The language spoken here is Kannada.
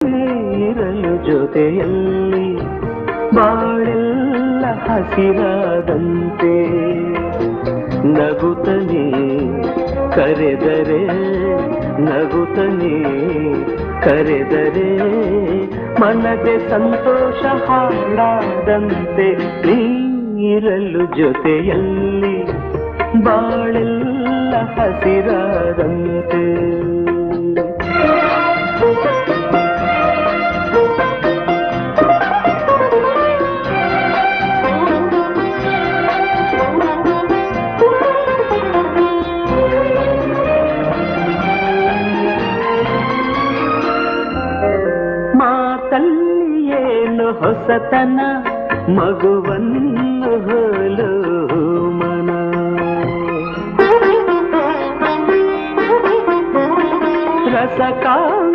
ನೀರಲು ಜೊತೆಯಲ್ಲಿ ಬಾಳೆಲ್ಲ ಹಸಿರಾದಂತೆ ನಗುತ್ತನೆ ಕರೆದರೆ ನಗುತ್ತನೆ ಕರೆದರೆ ಮನದೆ ಸಂತೋಷ ಹಾಡಾದಂತೆ ನೀರಲು ಜೊತೆಯಲ್ಲಿ ಬಾಳೆಲ್ಲ ಹಸಿರಾದಂತೆ ಮಾತಲ್ಲಿಯೇನು ಹೊಸತನ ಮಗುವನ್ನು ಹೋಲು ಮನ ರಸಕಾವ್ಯ